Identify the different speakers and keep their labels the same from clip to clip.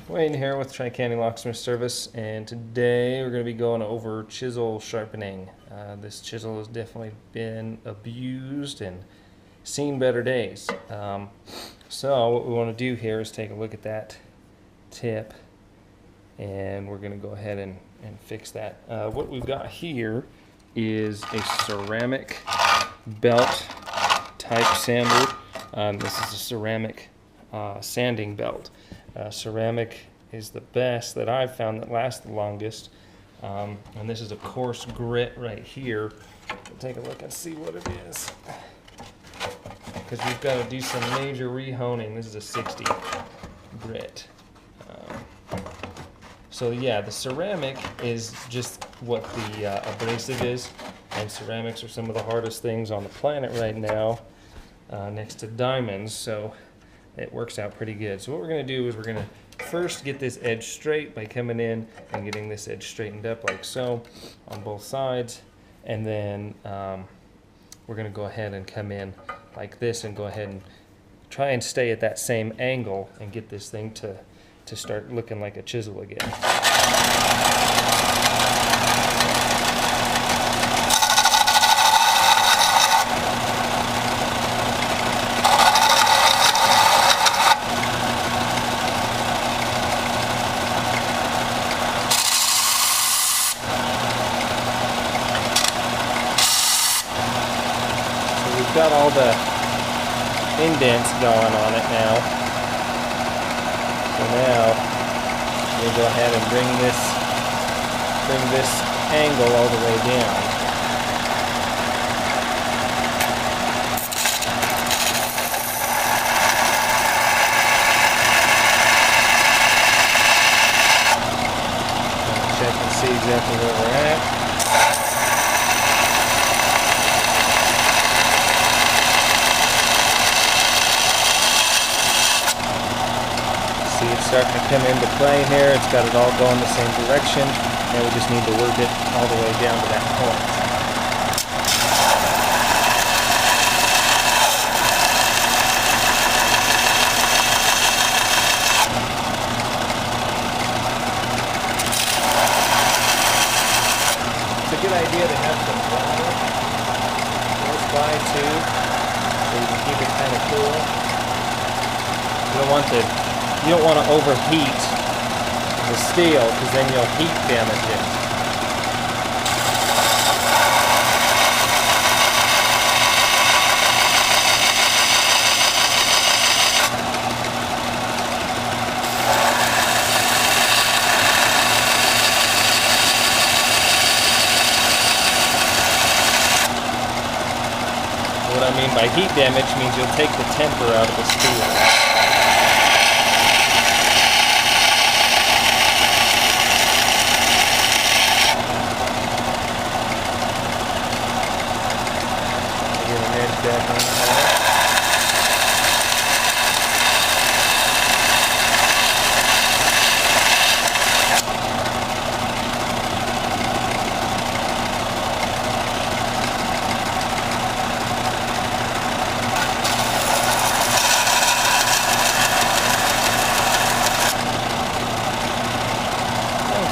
Speaker 1: Wayne here with Tri-County Locksmith Service, and today we're going to be going over chisel sharpening. This chisel has definitely been abused and seen better days. So what we want to do here is take a look at that tip, and we're going to go ahead and fix that. What we've got here is a ceramic belt type sander. This is a ceramic sanding belt. Ceramic is the best that I've found that lasts the longest. And this is a coarse grit right here. We'll take a look and see what it is, because we've got to do some major rehoning. This is a 60 grit. So yeah, the ceramic is just what the abrasive is, and ceramics are some of the hardest things on the planet right now, next to diamonds. So it works out pretty good. So what we're going to do is we're going to first get this edge straight by coming in and getting this edge straightened up like so on both sides, and then we're going to go ahead and come in like this and go ahead and try and stay at that same angle and get this thing to start looking like a chisel again. Got all the indents going on it now. So now we'll go ahead and bring this angle all the way down. Check and see exactly where we're at. It's starting to come into play here. It's got it all going the same direction, and we just need to work it all the way down to that point. It's a good idea to have some water close by too, so you can keep it kind of cool. You don't want to overheat the steel, because then you'll heat damage it. What I mean by heat damage means you'll take the temper out of the steel. Back on the head.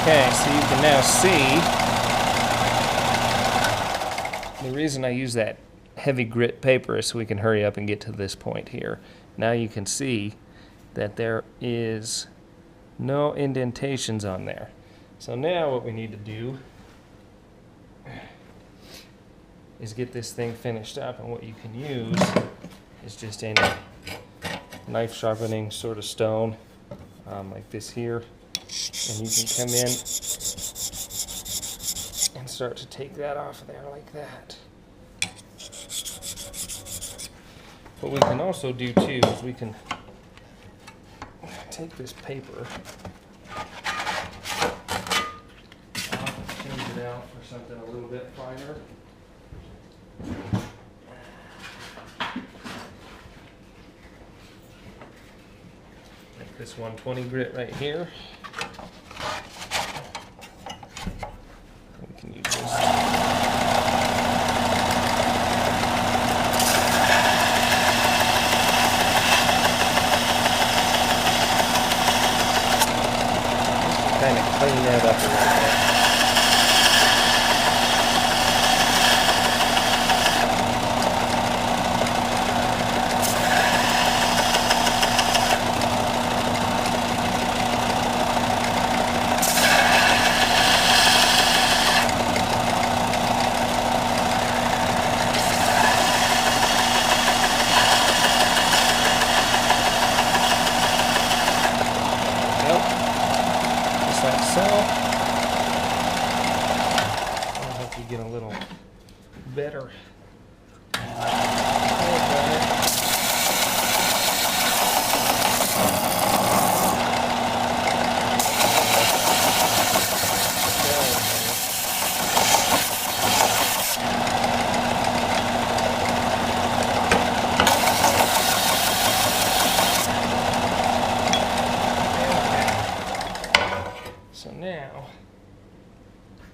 Speaker 1: Okay, so you can now see the reason I use that heavy grit paper is so we can hurry up and get to this point here. Now you can see that there is no indentations on there. So now what we need to do is get this thing finished up, and what you can use is just any knife sharpening sort of stone, like this here, and you can come in and start to take that off of there like that. What we can also do too is we can take this paper off and change it out for something a little bit finer. Like this 120 grit right here. We can use this. kind of clean that up a little bit. Like so. I'll help you get a little better. So now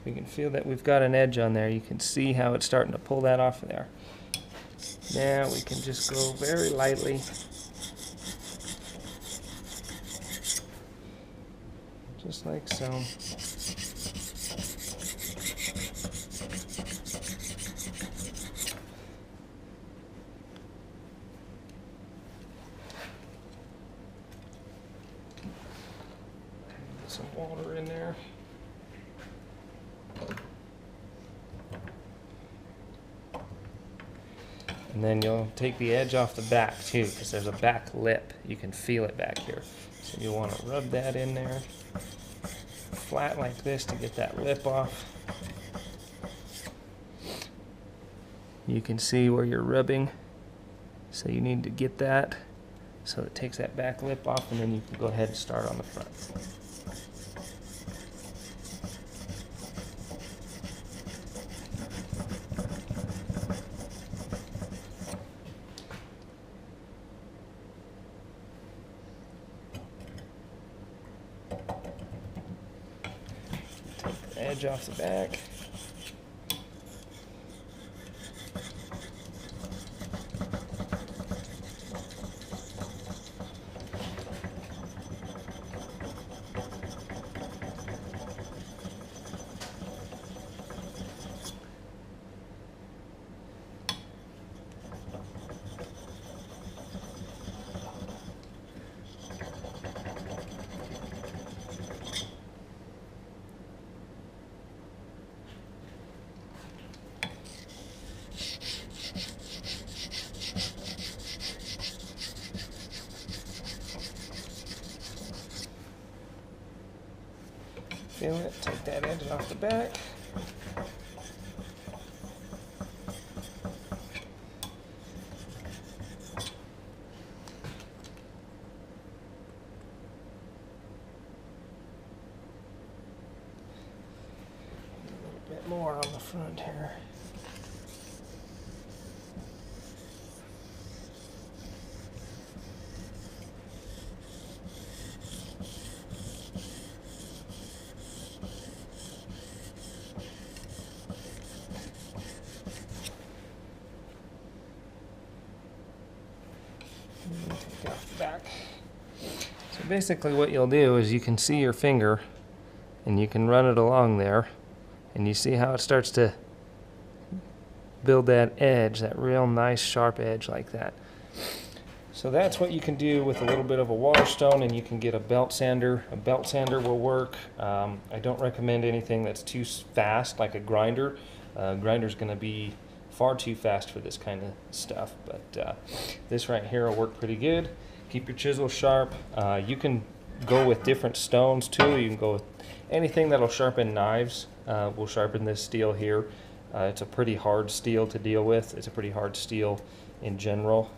Speaker 1: we can feel that we've got an edge on there. You can see how it's starting to pull that off of there. Now we can just go very lightly. Just like so. Some water in there. And then you'll take the edge off the back too, because there's a back lip. You can feel it back here. So you want to rub that in there flat like this to get that lip off. You can see where you're rubbing, so you need to get that so it takes that back lip off, and then you can go ahead and start on the front. Take the edge off the back. Feel it, take that edge off the back. A little bit more on the front here. Take it off the back. So basically what you'll do is you can see your finger and you can run it along there, and you see how it starts to build that edge, that real nice sharp edge like that. So that's what you can do with a little bit of a waterstone, and you can get a belt sander. A belt sander will work. I don't recommend anything that's too fast, like a grinder. Grinder's going to be far too fast for this kind of stuff, but this right here will work pretty good. Keep your chisel sharp. You can go with different stones too. You can go with anything that'll sharpen knives. Will sharpen this steel here. It's a pretty hard steel to deal with. It's a pretty hard steel in general.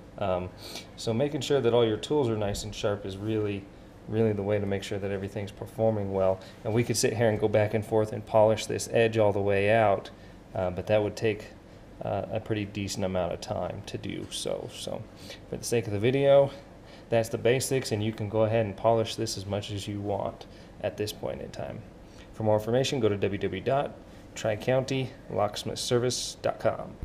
Speaker 1: So making sure that all your tools are nice and sharp is really the way to make sure that everything's performing well. And we could sit here and go back and forth and polish this edge all the way out, but that would take a pretty decent amount of time to do so. So for the sake of the video, that's the basics, and you can go ahead and polish this as much as you want at this point in time. For more information, go to www.tricountylocksmithservice.com.